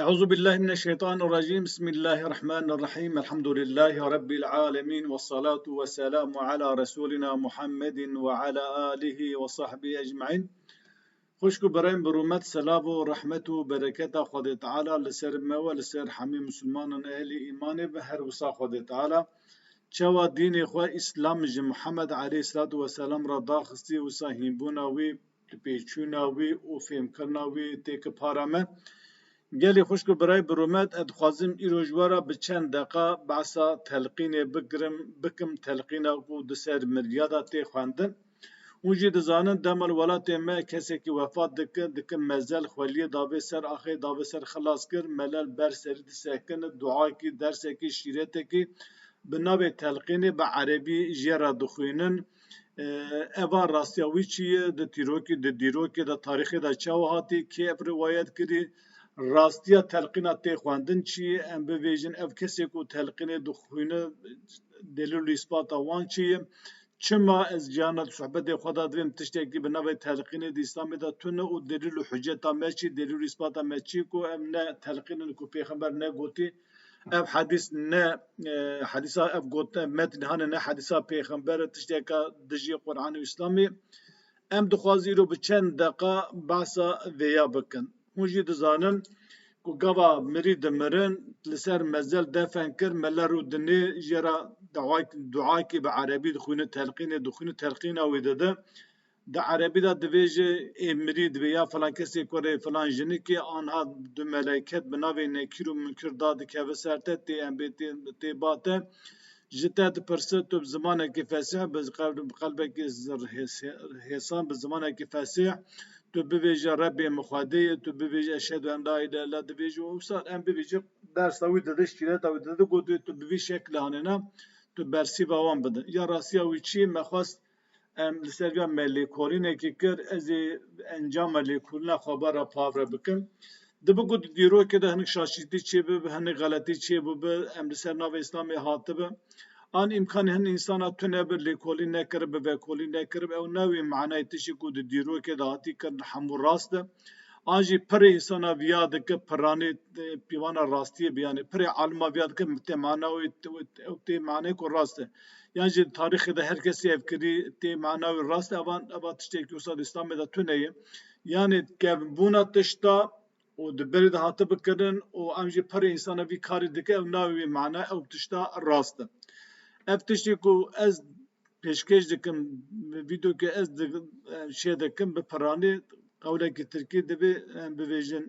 أعوذ بالله من الشيطان الرجيم بسم الله الرحمن الرحيم الحمد لله رب العالمين والصلاة والسلام على رسولنا محمد وعلى آله وصحبه أجمعين خوشكو برين برومت سلام و رحمت و بركة خود تعالى لسر موا لسر حمي مسلمان أهل إيمان بهر وصا خود تعالى شوا دين إخوة إسلام محمد عليه الصلاة والسلام را داخستي وصاحبونا وي بيچونا وي وفهم كرنا وي تيك پارامه گلی خوشکو برای برومت ادخوازم ایروجوارا به چند دقیقه بحثا تلقین بکم تلقین کو دسر مریادا تی خواندن اونجی دزانن دمل ولات ما کسی که وفات دکن مزل خوالی دابه سر آخه دابه سر خلاص کر ملل بر سر دسکن دعا کی درس کی شیرت کی بنابه تلقین به عربی جرا دخوینن اوا راستیاوی چیه د تیروکی د دیروکی د تاریخی د چاوهاتی که اف روایت کری راستیا تلقینات تی خواندن چیه ام بویژن اف کسی کو تلقین دخوینه دلیل اثبات وان چیه چما از جانت صحبت خدا دویم تشتکی بنابه تلقین د اسلام دا تونه او دلیل حجت مچی دلیل اثبات مچی کو ام نه تلقین کو پیغمبر نه گوتی اف حدیث نه حدیثا اف گوت متن هانه نه حدیثا پیغمبر تشتکا دجی قرآن و اسلامی ام دخوازی رو به چند دقیقه بحثا ویا بکن موجی دزانن کو گوا مری دمرن لسر مزل دفن کر ملر و دنی جرا دعا کی به عربی دخونه تلقین او دده د عربی دا دویجه امری دویا فلان کسی کوره فلان جنی که آنها دو ملائکت بناوی نکیر و منکر داد که وسرته تی ام تی باته جتت پرسه تو زمانه که فسیح بز قلبه که حسان به زمانه که فسیح تو بویجه ربی مخاده تو بویجه اشهد ان لا اله الا الله دویجه وصل ام بویجه درس اوی دده شیرت اوی دده گوتو تو بوی شکل هانینا تو برسی باوان بدن یا راسی اوی چی مخواست لسریا ملی کورینه که کر از انجام ملی کورینه خبر پاور بکن دبو گود دیرو که ده هنگ شاشیتی چی به هنگ غلطی چی به ام لسر ناو اسلامی هاته به آن امکان هن انسان تونه بر لیکولی نکرب و کولی نکرب او نوی معنی تشی کو دیرو که دهاتی کرد همو راست آنجی پر انسان بیاد که پرانی پیوان راستی بیانه پر علم بیاد که مت معنی و تی معنی کو راست یعنی تاریخ ده هر کسی افکری تی معنی راست اوان تشتی که استاد اسلام ده تونه یعنی که بونا تشتا و دبرد هاته بکردن و آنجی پر انسان بی کاری دکه او نوی معنی او تشتا راست افتشی کو از پیشکش دکم ویدیو که از şey دکم به پرانی قوله که ترکی دبی بویژن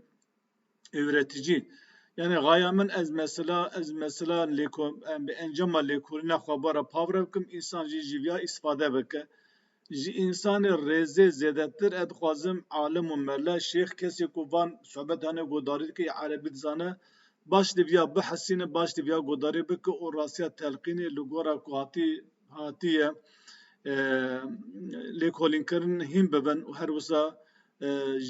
öğretici yani gayamın az mesela lekom be encama lekurina xabara pavravkim insan jiviya istifade beke ji insanı reze zedetir ed xwazim alim û mella şeyh kesê ku van sohbet hene godarî dike Erebî dizane baş diviya bihesîne baş diviya godarî bike û rasiya telqînê li gora ku hatiye lêkolînkirin hîn bibin û her wisa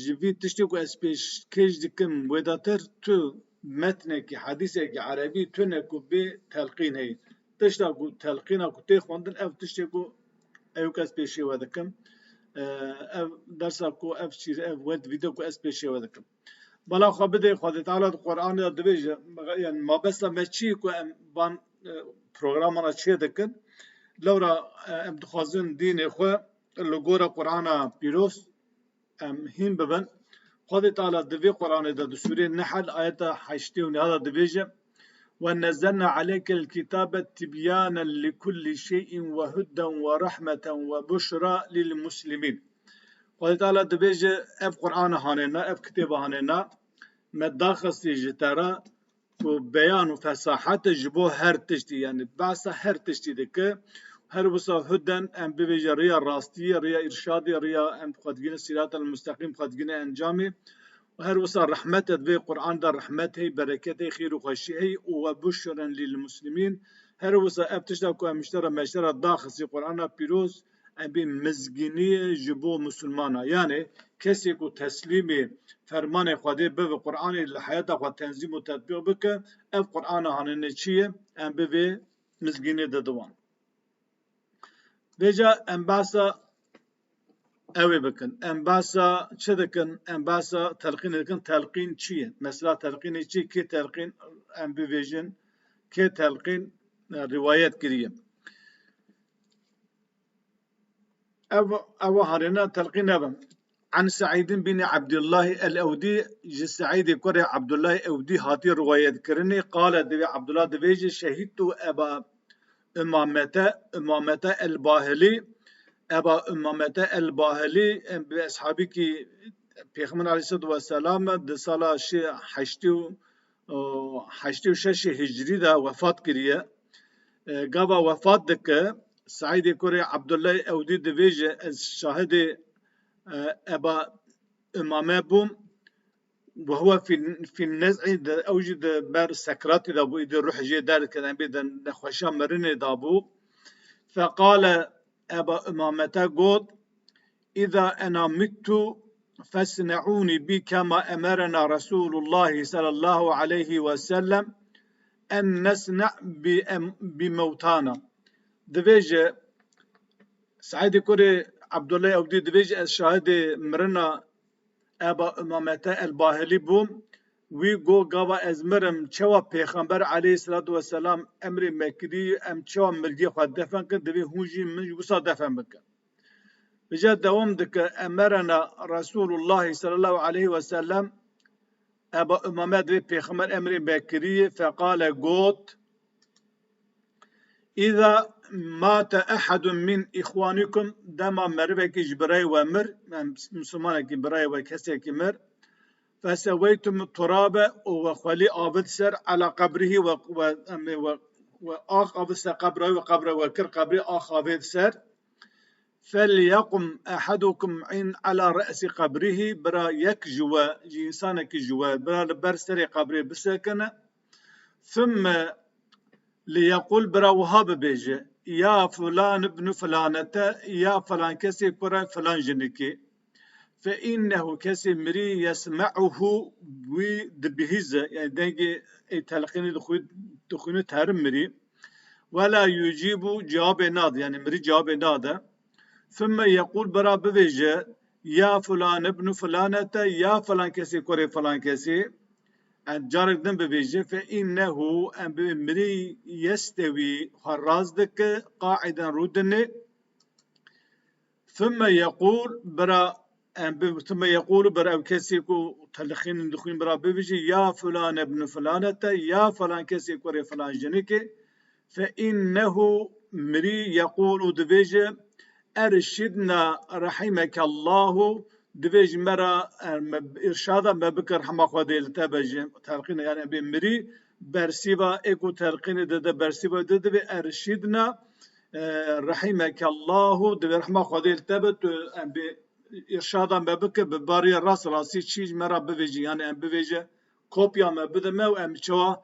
ji vî tiştê ku ez pêşkêş dikim wêdatir tu metnekî hedîsekî Erebî tune ku bê telqîn heye tişta ku telqîna ku tê xwendin ev tiştê ku ew kes pêşê we dikim ev dersa ku ev şîr ev wed vîdeo ku ez pêşê we dikim bala xwe bidê Xwedê Teala di Qur'anê de dibêje yani mabesta me çi ku em van programana çê dikin lewra em dixwazin dînê xwe li gora Qur'ana pîroz em hîn bibin Xwedê Teala di vê Qur'anê de di Sûrê Nehl ayeta 89 da dibêje ونزلنا عليك الكتاب تبيانا لكل شيء وهدى ورحمة وبشرى للمسلمين قال تعالى دبيجة اف قرآن هانينا اف كتاب هانينا مداخستي جترا وبيان وفصاحة جبو هر تشتي يعني بعثة هر تشتي دك هر وصا هدى ام ببيجة ريا راستية ريا إرشادي ريا ام قدقين الصراط المستقيم قدقين انجامي وهر وصل رحمته في القرآن ده رحمته بركته خير وخشيه وبشرا للمسلمين هر وصل ابتشتكو مشترى داخل في القرآن بيروز ابي مزگینی جبو مسلمانا يعني کسی کو تسلیمی فرمان خدا به قرآن لحیات خود تنظیم و تطبیق بکه اف قرآن هانه چیه ام به مزگینی ددوان وجا ام باسا اوی بکن ام باسا چه دکن ام باسا تلقین دکن تلقین چیه مثلا تلقین چی که تلقین ام بویژن که تلقین روایت کریه او هارنا تلقين أبم عن سعيد بن عبد الله الأودي سعيد كره عبد الله الأودي هاتي رواية كرني قال دبي عبد الله دبيجي شهدت أبا أمامة الباهلي أبا أمامة الباهلي بأصحابي كي پیغمبر علیه الصلاة والسلام د سال 86 هجری دا وفات کریه قبا وفات دکه سعيد كوري عبد الله أودي دبيجة شاهد أبا إمامه بوم وهو في النزع أوجد بار سكرات دابو إذا روح جي دار كذا بيدا نخوشا مرني دابو فقال أبا إمامة قود إذا أنا مت فاصنعوني بي كما أمرنا رسول الله صلى الله عليه وسلم أن نصنع بموتانا دبيجة سعيد كوري عبد الله أودي دبيجة الشاهد مرنا أبا إمامة الباهلي بوم وی گو گاوا از مرم چوا پیغمبر علیه الصلاة والسلام امر مکری ام چوا ملگی خود دفن کن دوی هونجی من وسا دفن بکن بجا دوام دک امرنا رسول الله صلى الله عليه وسلم ابا امامه دوی پیغمبر امر مکری فقال قوت إذا مات أحد من إخوانكم دما مربك جبراي ومر مسلمانك براي وكسيك مر فسويتم التراب وخلي آبد سر على قبره وآخ آبد سر قبره وقبره وكر قبره آخ آبد سر فليقم أحدكم عين على رأس قبره برا يك جوا جنسانك جوا برا برسر قبره بسكنه ثم ليقول برا وهاب بيجي يا فلان ابن فلانة يا فلان كسي برا فلان جنكي فإنه كسي مري يسمعه ودبهزة يعني دنجي تلقين دخون تهرم مري ولا يجيب جواب ناد يعني مري جواب ناد ثم يقول برا بيجي يا فلان ابن فلانة يا فلان كسي كوري فلان كسي جارك دم ببيجي فإنه أمري يستوي خرازدك قاعدا رودني ثم يقول برا كسيكو تلخين دخين برا ببيجي يا فلان ابن فلانة يا فلان كسيكو ري فلان جنكي فإنه مري يقول دبيجي أرشدنا رحمك الله دبيج مرا إرشادا ما بكر حما خدي التبج تلقين يعني بمري برسيبا إيكو تلقين ده برسيبا ده أرشدنا رحمك الله دبي رحمة خدي التبت إرشادا ما بكر بباري الراس راسي شيء مرا بفيجي يعني أم بفيجي كوبيا ما بدم ما وأم شوا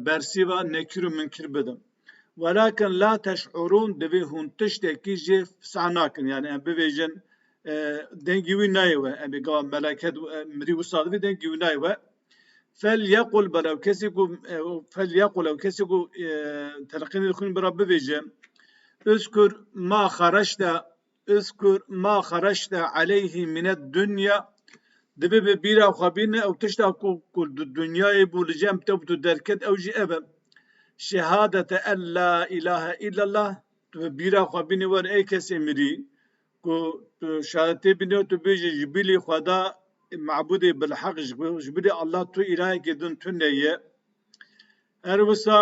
برسيبا نكرو منكر بدم ولكن لا تشعرون دبي هون تشتكي جي سعناكن يعني أم بفيجن دنجوي نايوه أمي قام ملاكات مري وصادفي دنجوي نايوه فليقل بلو كسيكو تلقين الخون برب بيجي اذكر ما خرجت عليه من الدنيا دبي ببيرا وخابينا او تشتاكو كل الدنيا يبول جام تبتو دركت او جي ابا شهادة أن لا إله إلا الله ببيرا وخابينا وان اي كسي مري کو شهادت بینو تو بیجی جبیلی خدا معبود بالحق جبیلی الله تو إلهي كدن تنية هروسا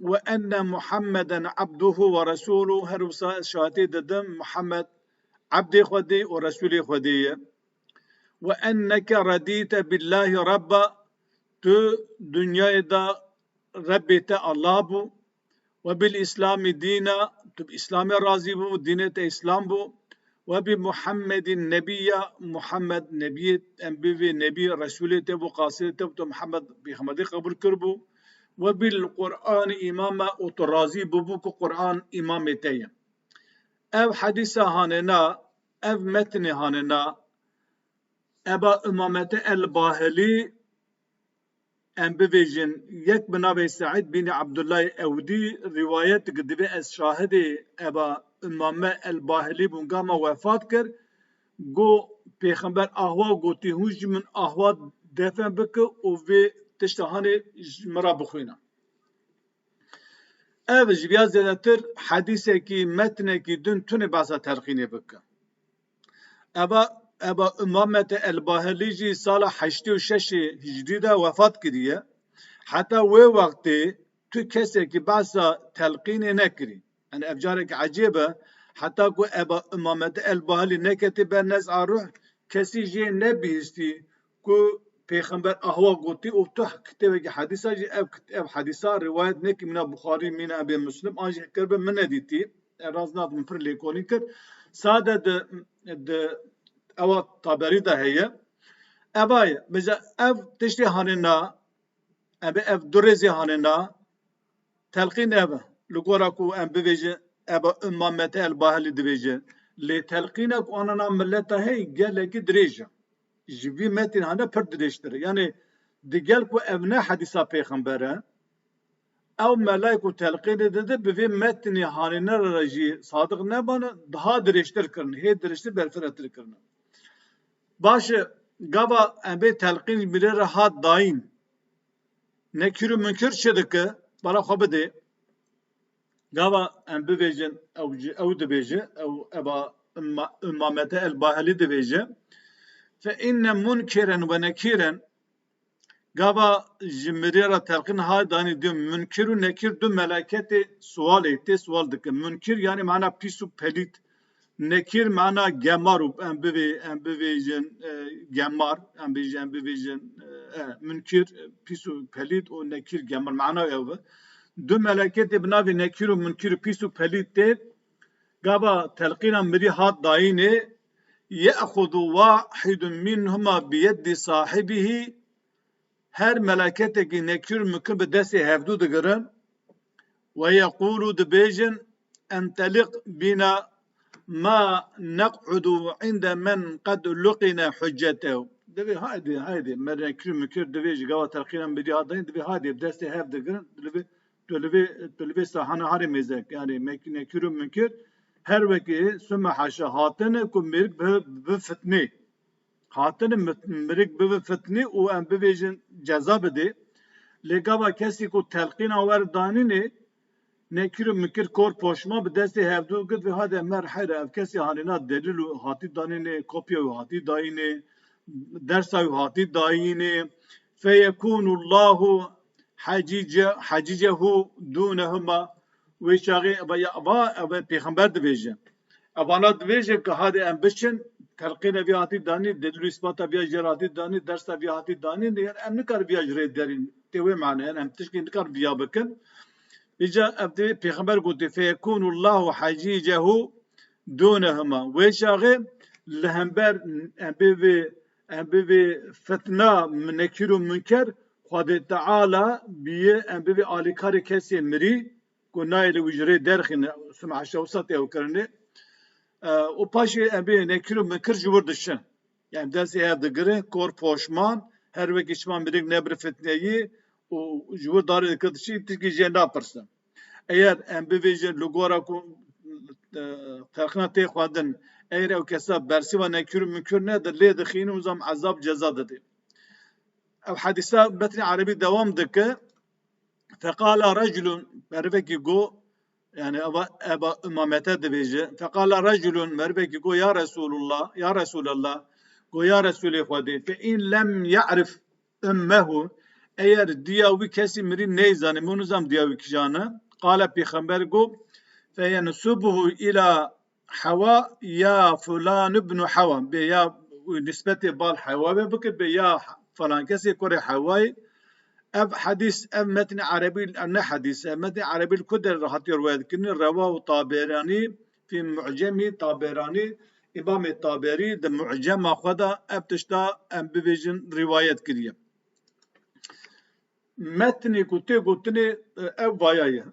وأن محمدا عبده ورسوله هروسا شهادتي ددم محمد عبد خدي ورسول خدي وأنك رديت بالله ربا تو دنيا دا ربيت الله بو وبالإسلام دينا تو بإسلام راضي بو دينة إسلام بو وبمحمد النبي محمد نبي أنبي نبي رسول تبو قاصد تبو محمد بحمد قبول كربو وبالقرآن إماما وترازي ببوك قرآن إمامتين أو حديثة هاننا أو متن هاننا أبا إمامة الباهلي أن بفيجن يك بنابي سعيد بن عبد الله أودي رواية قدبي الشاهد أبا إمامة الباهلي بنقام وفات كر گو پیغمبر آهوا گوتی هوش من آهوا دفن بکه و وی تشتهانه مرا بخوینا ev ji biya zêdetir hedîsekî metnekî din tune behsa telqînê bike. Eba İmamete el-Bahilî jî sala 86 hicrî de wefat kiriye. Heta wê wextê tu kesekî behsa telqînê nekirî. Yani ev carekî ecêb e. Heta ku eba İmamete el-Bahilî neketî ber nez'a ruh kesî jê nebihîstî ku Peygamber ahva gotî û tu kitêbekî hedîsa jî ev hedîsa rivayet nekî mina Buxarî mina Ebê Müslim an jî kirbe min nedîtî. Raz nadim pir lêkolîn kir. Sade di ewa Taberî de heye. Evaye bêje ev tiştê hanêna ev du rêzê hanêna telqîn ev e. Li gora ku em bibêjin eba İmamete el-Bahilî dibêje. Lê telqînek anana milleta hey gelekî dirêj e. Ji vî metin hane pir dirêjtir. Yani digel ku ev ne hedîsa pêxember e ew melayek û telqînê dide bi vê metinê hanîne re jî sadık nebane daha dirêjtir kirin. Hê dirêjtir berfiretir kirin. Baş e gava em bê telqîn birê re hat dayîn. Nekîr û münkir çi dike? Bala xwe bidê. Gava em bibêjin ew dibêje ew eba İmamete el-Bahilî dibêje فإن منكرا ونكيرا gava ji mirê re telqîn ha danî diyor münkir û nekir du meleketê sualê tê sual dikin. Münkir yani mana pîs û pelît. Nekir mana gemar û em bibêjin gemar em bibêjin münkir pîs û pelît û nekir gemar mana ew e. Du meleketê bi navê nekir û münkir pîs û pelît tê gava telqîna mirî hat dayînê يأخذ واحد منهما بيد صاحبه her meleketeki nekir mükün bir desi hevdu dıgırın ve yekulu dibêjin entelik bina ma nek'udu inde men kad luqina hüccetev. Dibi haydi melekir mükür dibêji gava telqînan biri adayın dibi haydi desi hev dıgırın dibi sahana hari mezek yani nekir mükür her veki sümme haşa hatine ku mirik bi fitne. Hatine mirik bi fitne u em bibêjin ceza bide. Legava kesî ku telqîna wer danîne nekir û mikir kor poşma bi destê hevdû gid ve hade mer here ev kesî hanîna delîl û hatî danîne kopya û hatî dayîne dersa û hatî dayîne feyekûnu Allahu hacicehu dûnehuma ve çağı ava peygamber dibêje. Evana dibêje ki hadi em biçin telqîne vî hatî danî delîl û îspata vîya jê hatî danî dersa vî hatî danî yani em nikar vîya ji rê derîn tê wê mane yani em tişkî nikar vîya bikin. İca ev de peygamber gotiye feyekûnu Allahu hacicehu dûnehuma ve çağı li hember em bivê fitna nekir û münker Xwedê Teala biye em bivê alîkarê kesê mirî ku nayê li wî ji rê derxîne sümme heşta wisa tê ew kirine û paşê em bê nekir û minkir ji wir dişin. Yani destê hev digirin kor poşman her wekî çima mirîk nebir fitneyî û ji wir darê dikir dişî tişkî jê napirsin. Eğer em bibêjin li gora ku telqîna tê xwedin eğer ew kesa bersîva nekir û minkir nedir lê dixînin û zam ezab ceza dide. Ev hedîsa metnê Erebî devam dike. Fekala reculun mervekî go yani eba imamete dibêje. Fekala reculun mervekî go ya Resulullah ya Resulallah go ya Resulê Xwedê fe in lem ya'rif ummehu eğer diya wî kesî mirî neyzanî min zam diya wî kîjane qala peygamber go fe yensubuhu ila Hawa ya fulan ibn Hawa be ya nispetê bal Hawa ve bike be ya falan kesê kore Hawayê ev hadis ev metni Erebî ne hadis metni Erebî kuder rahatî rivayet kirin revahu Taberani fi mu'cemi Taberani İmam Taberi de mu'cema xwe da ev tişta em bibêjin rivayet kiriye. Metnê ku tê gotinê ev vayaye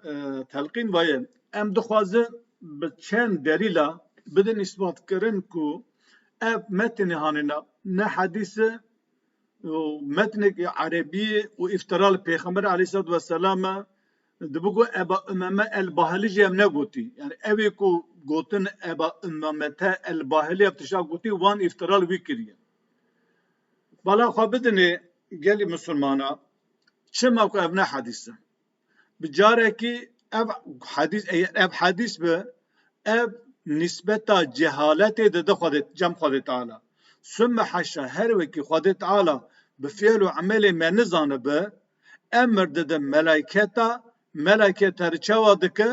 telqîn vaye em dixwazin bi çend delîla bidin isbat kirin ku ev metnê hanîna ne hadîse metnek Erebî û iftiral Peygamber aleyhissalatu vesselam dibigo eba İmame el-Bahilî jî em negotî. Yani evê ku gotin eba imamete el bahiliye tişa goti wan iftiral wî kiriye. Bala xwe bidinê gelî Müslümana çima ku ev ne hadîs e. Bi carekî ev hadîs bi ev nisbeta cehaletê dide cem Xwedê Teala. Sümme haşa her wekî Xwedê Teala bi fiil û emelê me nizanibe emir dide meleketa çawa dike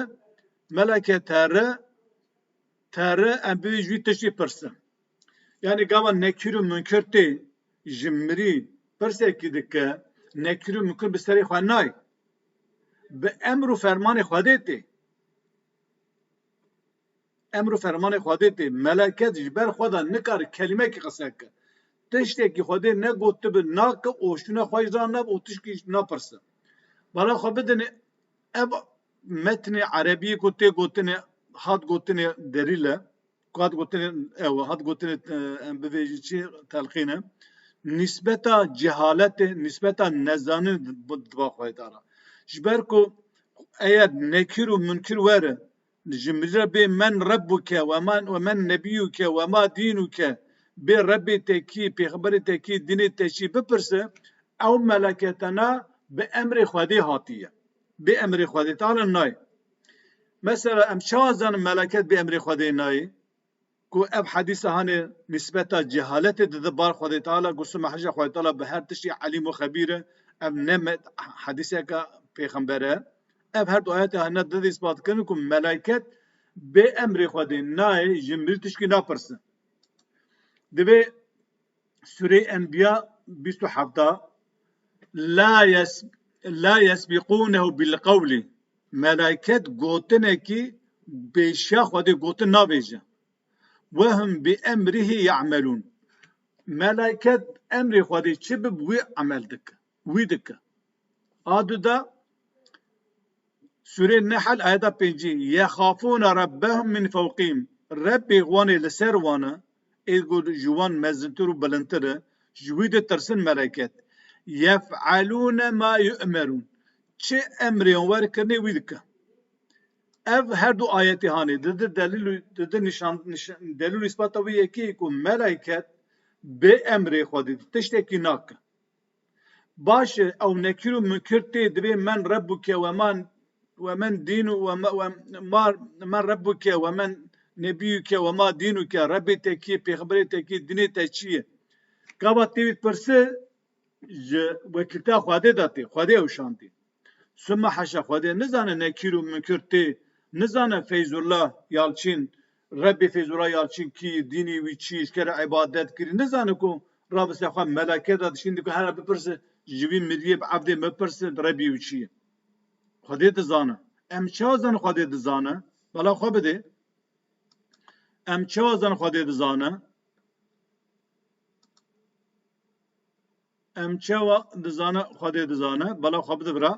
meleketa em bê jî tiştî pirsin. Yani gava nekîr û münkir tê ji mirî pirsekî dike nekîr û münkir bi serê xwe nayê. Bi emr û fermanê Xwedê tê. Emr û fermanê Xwedê tê. Meleket ji ber xwe de nikare kelimekî qise bike. Tiştekî Xwedê negotibe nake oştuna xwe jî nab û tişkî napirse. Bala xwe bidinê ev metnê erebiyê ku tê gotinê hat gotinê derîle hat gotinê em bivêjî çi telqîne nisbeta cehaletê nisbeta nezanin diba Xwedê Teala. Ji ber ku eğer nekîr û münkir were ji mirî bê men Rebbuke ve men nebiyuke ve ma dînuke bê Rebbê tekî pêxemberê tekî dinê te çi bipirse ew meleketena bi emrê Xwedê hatiye. Bi emrê Xwedê Teala nayê. Mesela em çawa zanin meleket bi emrê Xwedê nayê? Ku ev hadîsa hanê nisbeta cehaletê dide bar Xwedê Teala gusûme heja Xwedê Teala bi her tiştî elîm û xebîr e. Ev ne hadîseka pêxember e. Ev her du ayetê hene dide ispat kirin ku meleket bê emrê Xwedê nayê ji mirî tişkî napirsin. Divê Sûreyê Enbiya 27 la yesbiqûnehu bil qawli meleket gotinekî bêşiya Xwedê gotin nabêje. Ve hum bi emrihi ya'melûn. Meleket emrê Xwedê çi bib wî emel dike. Wî dike. Adu da Sûreyê Nehl ayeta 5 yexafûne rabbehum min fewqihim. Rebbê wanê li ser wan e êgo ji wan mezintir û bilindtir e ji wî de tirsin meleket. Yef'alûne ma yu'merûn. Çi emrên werkirine wî dike. Ev her du ayetê hanê dide delîl îspata wî yekî ku meleket bê emrê Xwedê tiştekî nake. Baş e ew nekîr û münkir tê divê men Rebbuke ve men dînû men Rebbuke ve men nebiyuke ve ma dînuke Rebbê tekî pêxemberê tekî dinê te çi ye? Gava tê wî pirse ji wekîltiya Xwedê de tê. Xwedê ewşandî. Sümme heşa Xwedê nizane nekîr û münkir tê. Nizane Feyzullah Yalçîn, Rebbê Feyzullah Yalçîn kî dînî wî çi îşkere ibadet kirî. Nizane ku rabise xwe meleket de dişîn ku her bipirse ji wî miriyê bi evdê bipirse Rebbê wî çi ye. Xwedê dizane. Em çawa zanin Xwedê dizane? Bala xwe bidê. Em çawa zanin Xwedê dizane? Em çawa dizane Xwedê dizane? Bala xwe bide bira.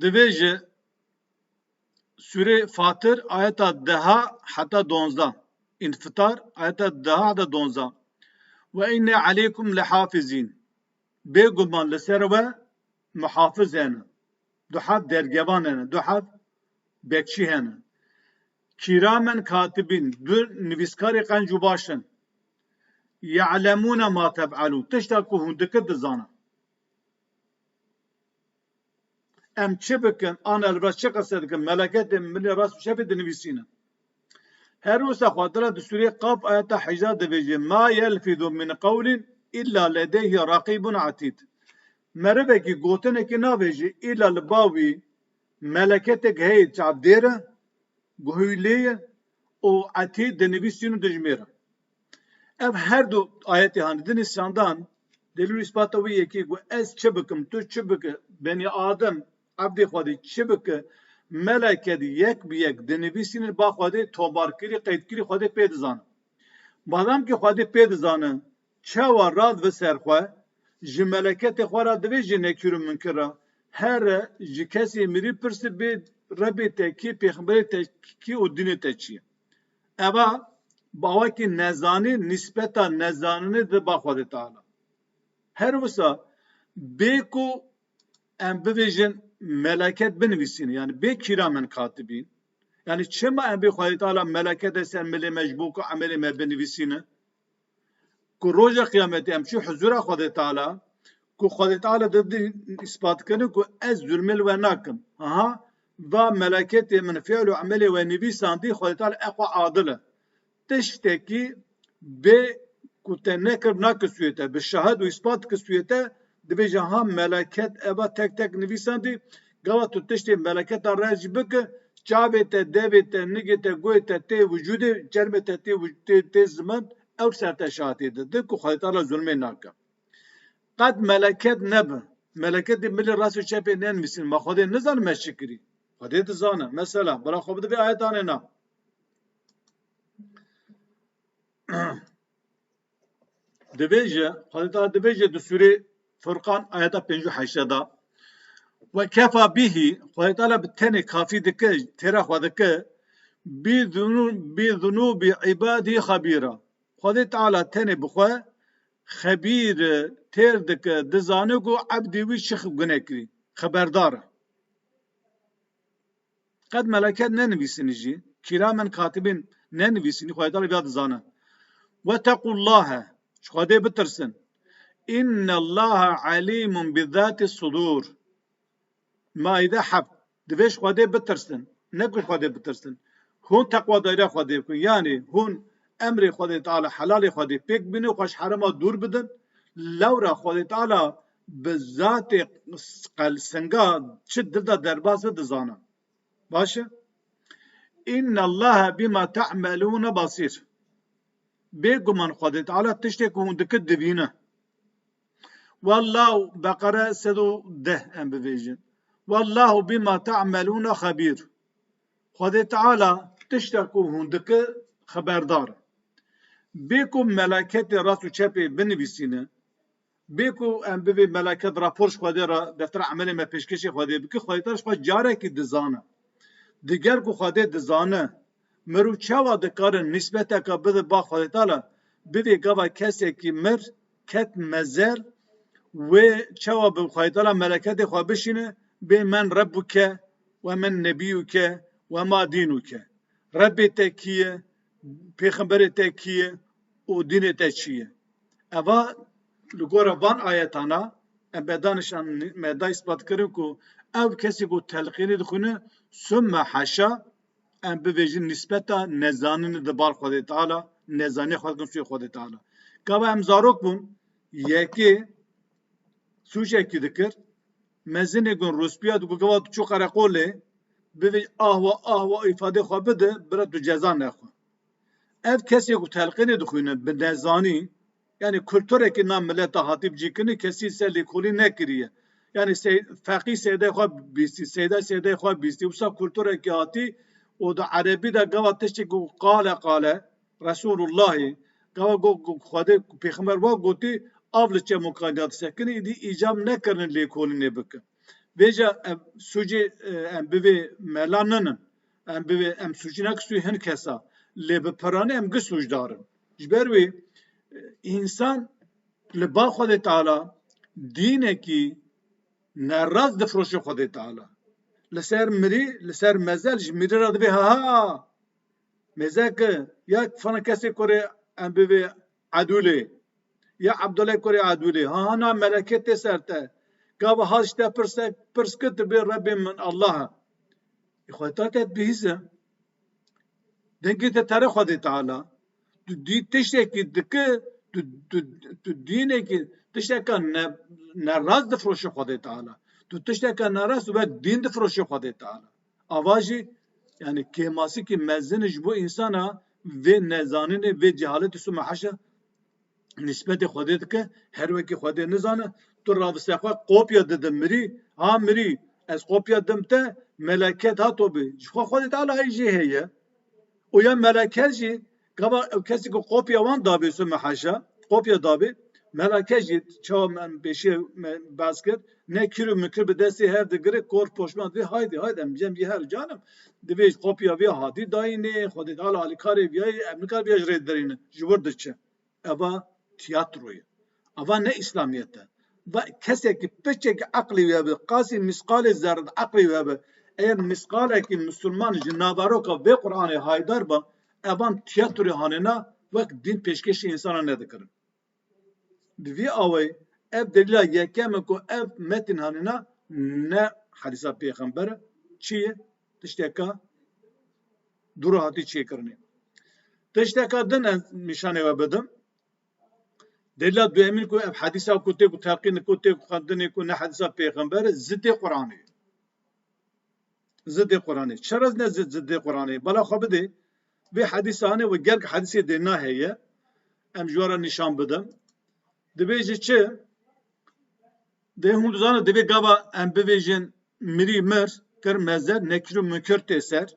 Divê ji Sûre Fatir ayeta 10 heta 12. İnfitar ayeta 10 heta 12. Ve inne aleykum lehafizîn. Bêguman li ser we muhafiz hene. Duhav dergevan hene. Duhav bekçî hene. Kiramen katibîn. Du nivîskarê qenc û baş in. Ya'lemûne ma tef'alûn. Tişta ku hûn dikir dizane. Em çi bikin? An elbet çi qise dikin? Meleketê milê rast û şevê dinivîsîne. Her wisa Xwedê di Sûreyê Qaf ayeta 18 dibêje ma yelfîzu min qewlin illa ledeyhi raqîbun atîd. Merivekî gotinekî nabêje îla li bawî meleketek heye çavdêr e, guhîlê ye û etîd dinivîsîn û dijmêre. Ev her du ayetê hanê din îsandan delîl îspata wî yekî ku ez çi bikim tu çi bike benî Adem evdê Xwedê çi bike meleket yek bi yek dinivîsînin ba Xwedê tobarkirî qeydkirî Xwedê pê dizane. Madam ki Xwedê pê dizane çawa rad ve ser xwe ji meleketê xwe re divê ji nekîr û münkir re her ji kesê mirî pirse bê Rebbê te kî pêxemberê te kî û dinê te çi ye. Eva bawekî nezanî nispeta nezaninê di ba Xwedê Teala. Her wisa bê ku em bibêjin meleket binivîsîne yani bê kîramen katibîn Yani çema en bi Xwedê Teala melekete sen milê mecbû ku emelê me binivîsîne ku roja kıyametê em çû huzura Xwedê Teala ku Xwedê Teala di ispat kirin ku ez zulmê we nakim. Aha va meleketê min fi'l û emelê we nivîsandî Xwedê Teala eqwa adil e. Tiştekî bê ku te nekir nakisûyete bi şahid û ispat kisûyete dibêje ha meleket eva tek tek nivîsandî gava tu tiştê meleketa rej bike çavê te devê te nigê te goyê te tê vücudê cermê te tê ziman ew ser te şahatê dide ku Xwedê Teala zulmê nake. Qet meleket nebe. Meleketê milê rast û çepê nenivîsîn. Ma Xwedê nizanim me çi kirî. Xwedê dizane. Mesela bira xwe bide vê ayetanê na. Dibêje Xwedê Teala dibêje di Sûrê Furqan ayeta 58 da ve kefa bihi Xwedê Teala bi tenê kafî dike têra xwe dike bi zunûbi ibadî xebîra. Xwedê Teala tenê bi xwe xebîr têr dike dizane ku ebdê wî çi guneh kirî. Xeberdar e. Qet meleket nenivîsînî jî kîramen katibên nenivîsînî Xwedê Teala vêya dizane. Vetequllâhe ji Xwedê bitirsin. İnnallâhe alîmun bizâti sudur. Maide heft. Divê ji Xwedê bitirsin. Ne ku Xwedê bitirsin. Hûn teqwadariya Xwedê bikin. Yani hûn emrê Xwedê Teala helalê Xwedê pêk bînin xweş herema dûr bidin. Lewra Xwedê Teala bi zatê singa çi dil da derbas ve dizane. Baş e? İnnallâhe bima te'melûne basîr. Bêguman Xwedê Teala tiştê ku hûn dikir dibîne. Wallahu Bekara 110 em bibêjin. Wallahu bima ta'melûne xebîr. Xwedê Teala tiştek ku hûn dikir xeberdar. Bê ku meleketê rast û çepê binivîsîne, bê ku em bivê meleket rapor ji Xwedê re deftera emelê me pêşkêşê Xwedê bike, Xwedê Teala ji xwe carekî dizane. Diger ku Xwedê dizane, mirov çawa dikarin nisbeteka bide ba Xwedê Teala bivê gava kesekî mir ket mezer wê çawa bi Xwedê Teala meleketê xwe bişîne bê men Rebbuke ve men nebiyuke ve ma dînuke. Rebbê te kî ye, pêxemberê te kî ye û dînê te çi ye. Eva li gora van ayetana em bedanişan me da ispat kirin ku ev kesî ku telqînê dixwîne sümme heşa em bibêjin nispeta nezaninê di bar Xwedê Teala nezanî xwe dikin sûyê Xwedê Teala. Gava em zarok bûn yekê sûcekî dikir mezinê gun rûspiya diku gava tu çû qereqolê bivê ahwa îfadê xwe bide bira tu ceza nexwe. Ev kesê ku telqînê dixwîne bi nezanî yani kültûrekî nam milleta hatî bicîkinî kesî ser lêkolî nekiriye. Yani feqî sêdê xwe bîstî, sêde sêdê xwe bîstî. Wisa kültûrekî hatî û di erebî de gava tiştê ku qale Resûlullahê gava Xwedê pêxember wa gotî av li çe muqaddiyat sekinî îdî îcab nekirin lêkolînê bikin. Vêje sûcê em bivê mela ninin. Em bivê em sûcî nekisûyê hin kesa. Lê bi piranî em gi sûcdarin. Ji ber wê insan li ba Xwedê Teala dînekî nerast difroşe Xwedê Teala. Li ser mirî, li ser mezel ji mirî re dibê ha mezeke ya falan kesê kurê em bivê Edûlê ya Abdullah kurê Edûlê na meleket tê ser te. Gava haz te pirs kir tu bê Rebbê min Allah e. Xwedê Teala te bihîze. Dengê te tere Xwedê Teala. Tu tiştekî dike tu dînekî tişteka nerast difroşe Xwedê Teala. Tu tişteka nerast ve dîn difroşe Xwedê Teala. Ava jî yani kêmasî ki mezin ji bo insana vê nezaninê vê cehaletê sû meheşe nispetê Xwedê dike her wekî Xwedê nizane tu raviste xwe kopya dide mirî mirî ez kopya dim te meleket hato bê ji xwe Xwedê Teala jî heye û ya meleket jî gava kesî ku kopya wan dabê sû meheşe kopya dabê meleket jî çawa em pêşî baz kir ne kir û mikir bi destê hev digire kor poşman dibê haydi em cem jî her canim divê kopya vê hatî dayînê Xwedê Teala alîkarê viyayê em nikar viya ji rê derîne ji wir diçe. Eva tiyatroyu. Ava ne İslamiyet e. Kesekî piçekî eqlî webe qasî misqalê zerre eqlî webe eğer misqale ki Müslüman jinabaro ka ve Kur'an'ı haydar ba evan tiyatro hanena vak din peşkeşi insana ne dikirin. Divi avay ev delila yekem ko ev metin hanena ne hadisa peygamber çiye tişteka duru hati çiye kirni. Tişteka din nişane ve bedim. Delila duemin ko ev hadisa ko te ko taqin ko te ko qadini ko ne hadisa peygamber zidde Kur'an'ı. Zidde Kur'an'ı. Çaraz ne zidde Kur'an'ı. Bala xabide ve hadisane ve gerk hadise dena heye. Em jwara nişan bedim. Dibêje çi dê hûn dizane divê gava em bivêjin mirî mir kir mezer nekir û mükir tê ser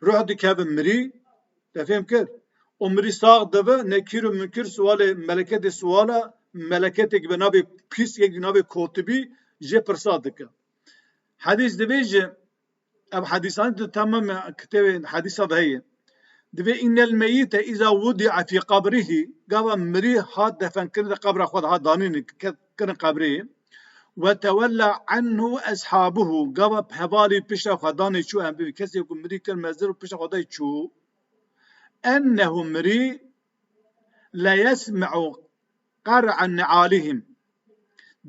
ruh dikevin mirî te fêm kir o mirî sağ dibe nekir û mükir sualê meleketê suala meleketê gibi navê pîs yek navê kotibî jê pirsa dike. Hadîs dibêje ev hadîsan tamam kitêbê hadîsa heye divê innel meyyite iza wudi'a fi qabrihi gava mirî hat defen kirin qabra xwe hat danîn kirin qabrê ve tewella anhu ashabuhu gava hevalî pişta xwe danê çû em bî kesê ku mirî kir mezir û pişta xwe dayê çû ennehu mirî la yesme'u qar'a ni'alihim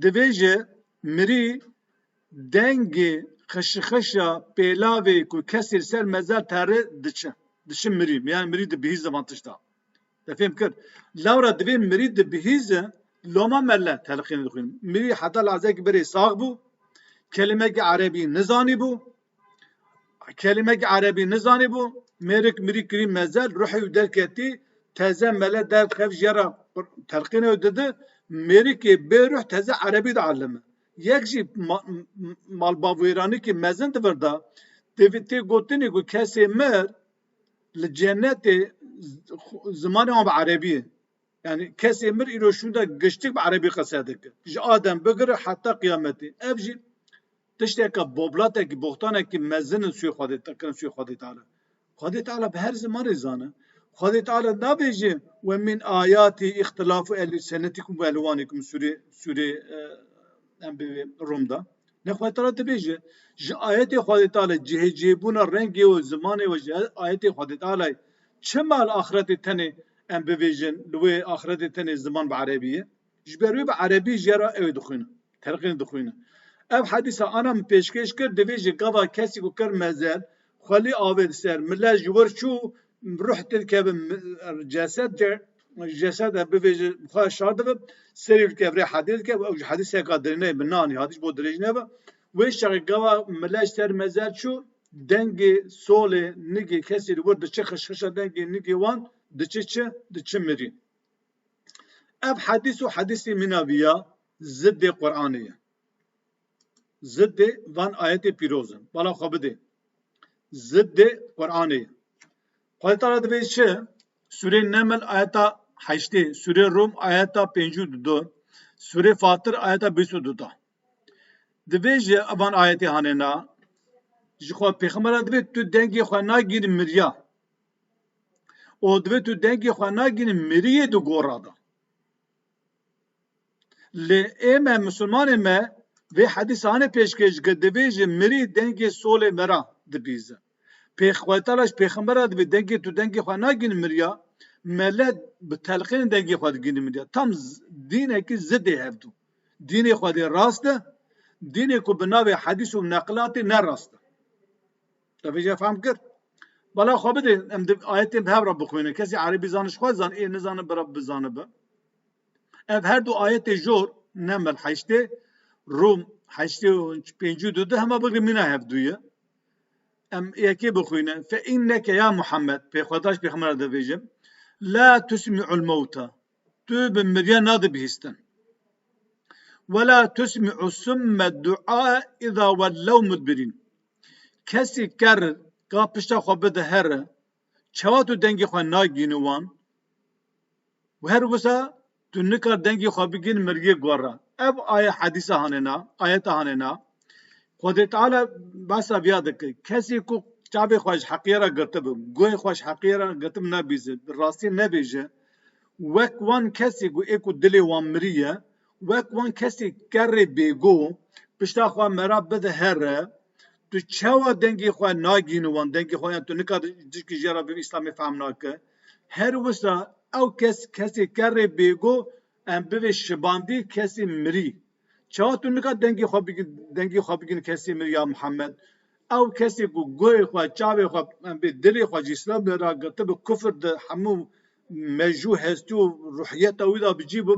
divê ji mirî dengê xişixişa pêlavê ku kesê ser mezar tarê diçe. Dişim mirî, yani mirî dibihîze van tişta. Te fêm kir. Lawra divê mirî dibihîze, loma melle telqîn dixwînin. Mirî heta lazekî berê sağ bû, kelimekî erebî nizanî bû, kelimekî erebî nizanî bû, mêrik mirî kirî mezel, ruhê wî derketî, teze mele derkev jera telqînê didi, mêrikê bê ruh teze erebî de alleme. Yek jî malbavêranî ki mezin divir da, tê gotinê ku kesê mir, li cennetê zimanê wan bi erebî yani kesê mir îro şû de giştik bi erebî qese dike. Ji Adem bigire heta qiyametê. Ev jî tişteka boblatekî boxtanekî mezinin suyu Xwedê tekirin suyu Xwedê Teala. Xwedê Teala bi her zimanê zane. Xwedê Teala nabêje ve min ayatî ixtilâfu elsenetikum ve elwanikum sûrê em bi Rum'da. Ne Xwedê Teala dibêje ji ayetê Xwedê Teala cihêcihbûna rengê û zimanê ve ji ayetê Xwedê Teala çi mal axiretê tenê em bivêjin li wê axiretê tenê ziman bi erebî ye? Ji ber wê bi erebî jêra ew ê dixwînin. Telqîn dixwînin. Ev hadîsa ana min pêşkêş kir divê ji gava kesî ku kir mezer xwelî avê ser millet ji wir çû ruh tê dikevin cesed bivêje xwe şar dibin serî dikevre hadî dike ew ji hadîseka dirênê bi nanî hadîs bo dirêj nebe wê şerê gava millet ser mezer çû dengê solê nigê kesî li wir diçe xişxişa dengê nigê wan diçe çi diçe mirî. Ev hadîs û hadîsê mînaviya ziddê Qur'anê ye. Ziddê van ayetê pîrozin. Bala xwe bidê. Ziddê Qur'anê ye. Xwedê Teala dibêje çi? Sûrê Neml ayeta 8, Sûrê Rum ayeta 52, Sûrê Fatir ayeta 22. Dibêje evan ayetê hanêna ji xwe pêxembera divê tu dengê xwe nagînî miriya. O divê tu dengê xwe nagînî miriyê di gora da. Lê ême Müslümanê me vê hadîsanê pêşkêş kir divê ji mirî dengê solê me ra dibîze. Xwedê Teala ji pêxembera divê dengê tu dengê xwe nagînî miriya, mellet bi telqînê dengê xwe digînî miriya. Tam dînekî ziddê hevdû. Dînê Xwedê rast e, dînê ku bi navê hadîs û neqilatê ne rast e. Te vêje fehm kir? Bala xwe bidê em ayetên bi hev re bixwînin. Kesî erebî zanî ji xwe zan ê nizane bira bizanibe. Ev her du ayetê jor Neml 8, Rum 8 û 52 hema bigre mîna hevdû ye. Em yekê bixwîne. Fe inneke ya Muhammed pêxwedaş pêxembera dibêjim la tusmi'ul mewta. Tu bi miriye nadibihîstin. Ve la tusmi'u summe du'a iza wellew mudbirin. Kesî ker ka pişta xwe bide here çawa tu dengê xwe nagînî wan û her wisa tu nikar dengê xwe bigînî miriyê gora. Ev aya hadîsa hanêna, ayeta hanêna Xwedê Teala basa vêya dike. Kesî ku çavê xwe ji heqîyera girtibe, guhê xwe ji heqîyera girtib nebîze, bi rastî nebêje, wek wan kesî ku ê ku dilê wan mirî ye, wek wan kesî kerê bêgo, pişta xwe mera bide here, تو چوا دنگی خو ناگین وان دنگی خو تو نکاد جکی جرا به اسلامی فهم ناکه هر وسا او کسی کره بیگو ام به شباندی کسی مری چوا تو نکاد دنگی خو بگین کسی مری یا محمد او کسی کو گوی خو چاوی خو به دلی خو اسلام را گته به کفر ده همو مجو هستو روحیت او دا بجی به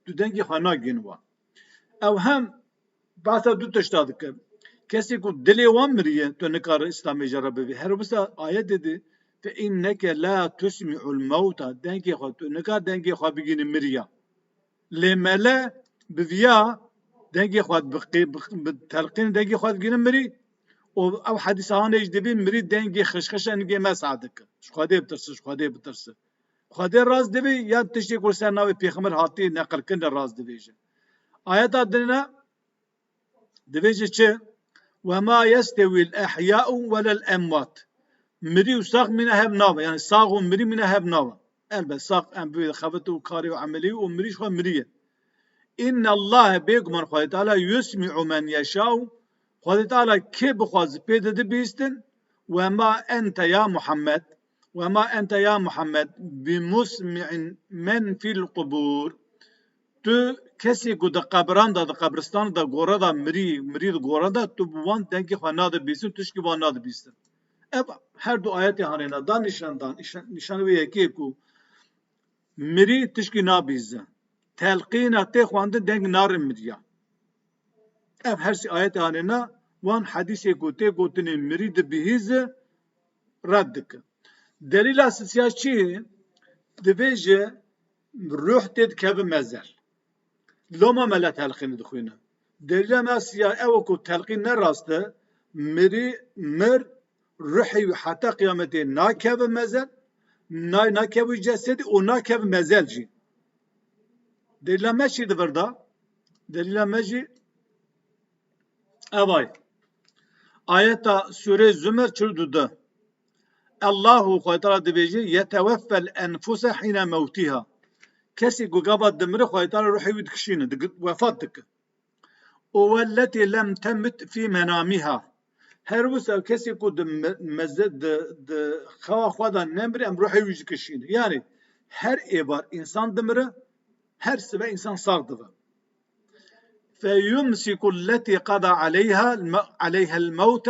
تو دنگی خو ناگین وان او هم باسا دو تشتاد که کسی کو دلی وان مریه تو نکار اسلامی جربه بی هر بسا آیت دیدی فإنك لا تسمع الموتى دنگی خو تو نکار دنگی خو بگین مریا لملا بفيا دنگی خو بتلقين دنگی خو بگین مری او حدیث ها نیج دبی مری دنگی خشخش انگی مسعدک خودی بترسه خودی راز دبی یا تشتی کل ناوی پیغمبر هاتی نقل کن راز دبیجه آیت دلنا دبیجه چه وما يستوي الأحياء ولا الأموات مري وساق من هب ناوة يعني ساق ومري من هب ناوة البته ساق ام بي خفته وكاري وعملي ومري شو مريه إن الله بيقمن خواهد تعالى يسمع من يشاء خواهد تعالى كيف خواهد بيد بيستن وما أنت يا محمد بمسمع من في القبور تو کسی کو د قبران د قبرستان د ګوره د مری د ګوره د تو وان دنګ خو نه د بیسن توش کی وان نه د بیسن اب هر دو آیت هانه دا نشان وی کی کو مری توش کی نه بیز تلقین ته خواند دنګ نار مریا اب هر سی آیت هانه وان حدیث کو ته گوتنی مری د بیز ردک دلیل اساسی چی د ویجه روح تد کب مزل لما ملا تلقين دخوينه دلیل ما سيا او کو تلقين نراسته مر روحي حتى قيامته ناكب مزل ناكب جسد و ناكب مزل جي دلیل ما شي دبردا دلیل ما جي اوای آيات سورة زمر چردوده الله خاطر دبيجي يتوفى الانفس حين موتها کسی گوگابا دمره خواهی تعالی روحی ودکشینه وفات دکه والتي لم تمت في منامها هر وسا کسی کو مزد خوا خدا نمره ام روحی ودکشینه yani her ebar insan dımırı her sebe insan sardığı فيمسك التي قضى عليها الموت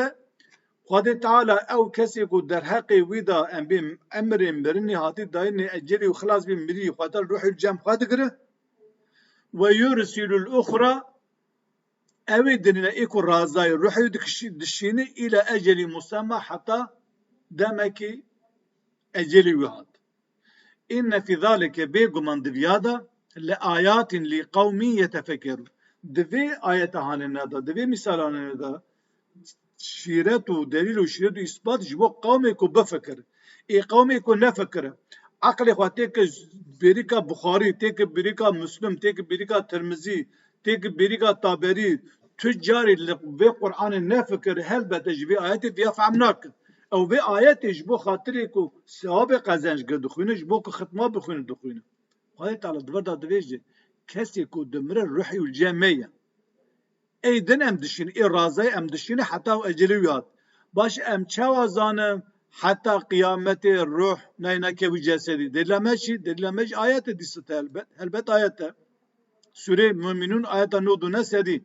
خد تعالى او كسي کو در حق ودا ام بهم امر برني هاتي دايني اجري وخلاص بهم مري خاطر روح الجام خادقره ويرسل الاخرى اودنا ايكو رازاي روح دشيني الى اجل مسمى حتى دمك اجل وهاد ان في ذلك بيغمن دبيادا لآيات لقوم يتفكرون دفي آيات هاننا دفي مثال هاننا شيرت ودليل وشيرت وإثبات جبو قومي كو بفكر إي قومي كو نفكر عقل خواتيك بريكا بخاري تيك بريكا مسلم تيك بريكا ترمزي تيك بريكا طابري تجاري اللي بقرآن نفكر هل بتجبي آياتي فيها فهمناك أو بي آياتي جبو خاطري كو سوابق أزنج دخوينه جبو كو ختمه بخوينه دخوينه هاي تعالى دبردا دبيجي كسي كو دمر الروحي والجامية ای دن ام دشین ای رازای ام دشین حتی و اجلیویات باش ام چوازانم حتی قیامت روح نینا که و جسدی دلمش آیت دیست البت آیت سوره مومنون آیت نودو نسدی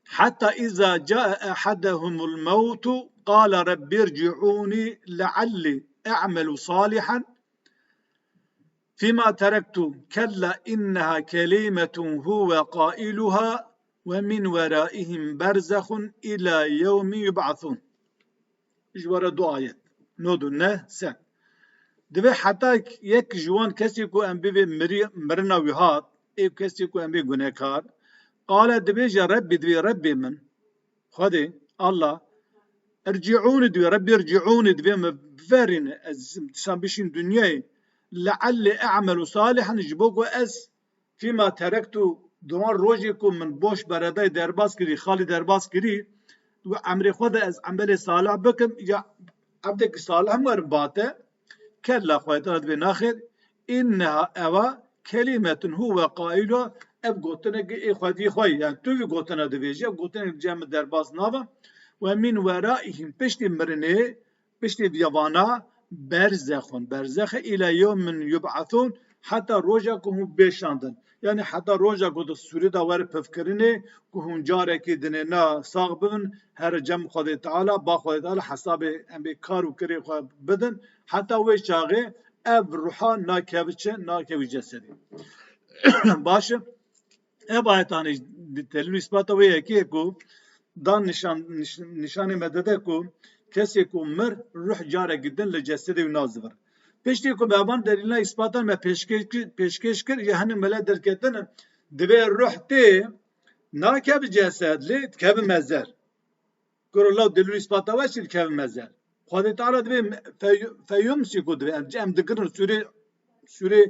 حتى إذا جاء أحدهم الموت قال رب ارجعوني لعلي أعمل صالحا فيما تركت كلا إنها كلمة هو قائلها ومن ورائهم برزخ إلى يوم يبعثون جوار دو آيات نودو نه سن دبي حتى يك جوان كسي كو ام بي مرنا وهات اي كسي كو ام بي گنهكار قال دبي يا ربي دبي ربي من خدي الله ارجعوني دبي ربي ارجعوني دبي مفرين سامبشين دنياي لعلي اعمل صالحا جبوكو اس فيما تركت دوان روزی کو من بوش برادای درباز کری خالی درباز کری و عمر خود از عمل صالح بکم یا عبدك صالح مر باته كلا خويتات بناخد انها اوا كلمه هو قائلها اب قوتنا اي خدي خوي يعني تو قوتنا دبيجي اب قوتنا جام درباز نابا ومن ورائهم پشت مرنه پشت دیوانا برزخون برزخ الى يوم يبعثون حتى روجا که هم بشاندن یعنی حتی روجا که سوری دا ور پفکرینه که هم جاره که دنه نا ساق ببن هر جمع خود تعالی با خود تعالی حساب ام به کار و کری خود بدن حتی وی چاقه اف روحا ناکوچه ناکوی جسدی باشه اب آیتانی دلیل اثبات وی که دان نشان مدده کو کسی کو مر روح جاره گدن لجسدی و نازور پشتی کو بابان دلیل اثباتن ما پیشکش کر یعنی ملا درکتن دبی روح تی ناکب جسد لی کب مزر کر الله دلیل اثبات واسه کب مزر خدا تعالی دبی فیمسی کو دبی ام دکرن سوره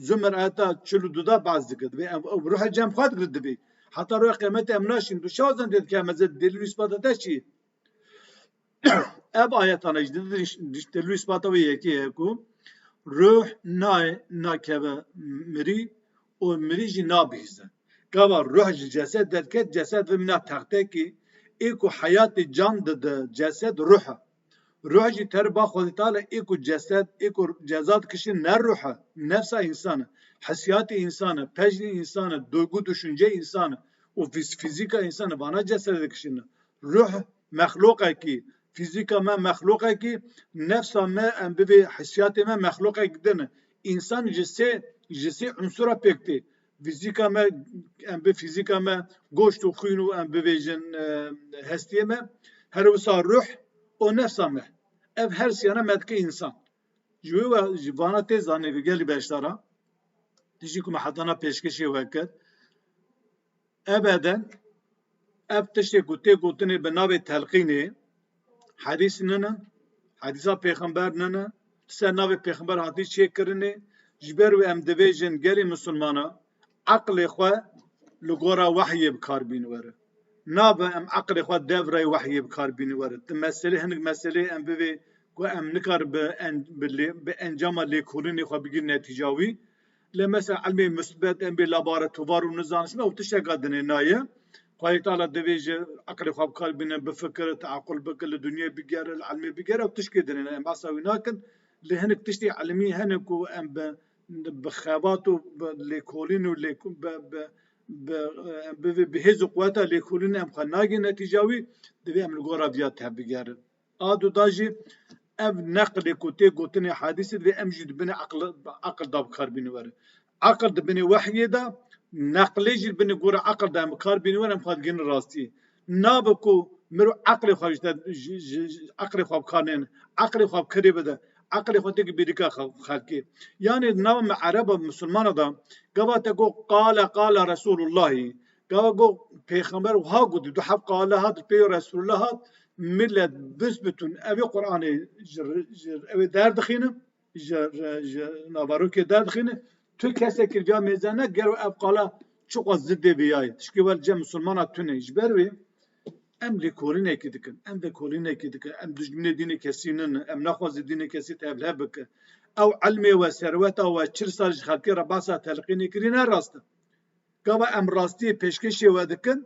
زمر اتا چلو دودا باز دکد دبی روح جم خود گرد دبی حتی روح قیمت امناشین دو شازن دید که مزر دلیل اثبات تا چی اب آیتانه دلیل اثبات ویه که کو روح ناکب مری و مری جی نابیزن کاوا روح جسد درکت جسد و منا تخته کی ایکو حیات جان ده جسد روح جی تربا خود تعالی ایکو جسد ایکو جزاد کشی نه روح نفس انسان حسیات انسان پجن انسان دوگو düşünce انسان و فیزیکا انسان وانا جسد کشی روح مخلوقه کی فیزیکا ما مخلوقه کی نفس ما ام به حسیات ما مخلوقه گدن انسان جسی عنصر پکتی فیزیکا ما ام به فیزیکا ما گوشت و خون و ام به جن هستیه ما هر وسا روح و نفس ما ev her siyana metke insan جوی و جوانه تزانه گلی بیشتره دیجی که محضنا پیشکشی وکر ابدا اب تشتی گوتنی به نام تلقینی حدیث نه حدیثا پیغمبر نه سر نام پیغمبر حدیث چه کرنه جبر و ام دویجن گلی مسلمانا عقل خو لگورا وحی بکار بینوره نابه ام عقل خو دوره وحی بکار بینوره مسئله هنگ مسئله ام بوی کو ام نکار به انجام لیکولینی خو بگیر نتیجاوی لمثلا علمی مثبت ام به لابراتوار و نزانش ما وتشقدنه نایه خواهی تعالی دویجه عقل خواب کار بینه بفکر تعقل بکل دنیا بگیره العلمی بگیره و تشکیدنه ام باسوی ناکن لهنک تشتی علمی هنک و ام بخوابات و لیکولین و بهز قوتا لیکولین ام خناگی نتیجاوی دوی ام لگورا بیاد تب بگیره آدو داجی ام نقل کوتی گوتنی حادثه دوی ام جد بین عقل داب کار بینه وره عقل دبنی وحی دا نقلی جد بنی گوره عقل دا مکار بینی ورم خواهد گین راستی نابکو مرو عقل خواهش دا عقل خواب کارنین عقل خواب کری بده عقل خواهد که بیدیکا خلقی یعنی نام عرب مسلمان دا گوه تا گو قال رسول الله گوه گو پیغمبر ها گو دو حب قال هات پی رسول الله هات ملت بثبتون اوی قرآن اوی درد خینه نابارو که درد خینه تو کسی که جا میزنه گرو افقالا چوقا زده بیایی تشکی ول جا مسلمان تونه جبروی ام لیکولینه که دکن ام لیکولینه که دکن ام دجمنه دینه کسی نن ام نخواز دینه کسی تبله بکن او علمی و ثروت و 40 سال خلقی را باسا تلقینی کرینه راسته گاوا ام راستی پیشکشی و دکن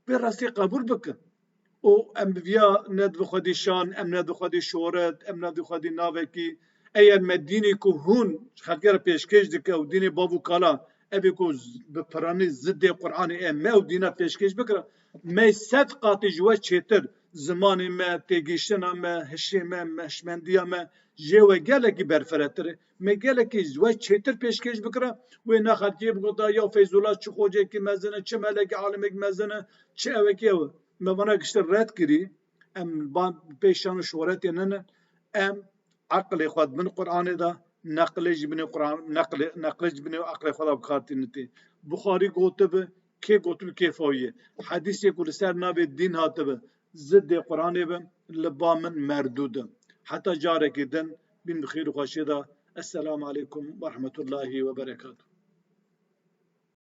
به راستی قبول بکن او ام بیا ند بخودی شان ام ند بخودی شهرت ام ند بخودی ناوکی اگر مدینی کو هون خلقی را پیشکش دکه و دینی بابو کالا ابی کو بپرانی ضد قرآن ام او دینا پیشکش بکره می 100 قاطی جوا چتر زمان ما تگیشتن ما هشی ما مشمندی ما جوا گله کی برفرتره می گله کی جوا چتر پیشکش بکره و نه خلقی بگودا یا فیض الله چه خوجه کی مزنه چه ملک عالم کی مزنه چه اوکی و موانا کشتر رد کری ام با پیشان شهرت نه ام عقل خود من قرآن دا نقلج بن قرآن نقلج بن عقل خدا بکارتینتی بخاری گوتب که گوتب کیفایه حدیثی کل سر ناب دین هاتبه ضد قرآن به لبامن مردود حتی جاره که دن بین بخیر و خوشیده السلام علیکم و رحمت الله و برکاته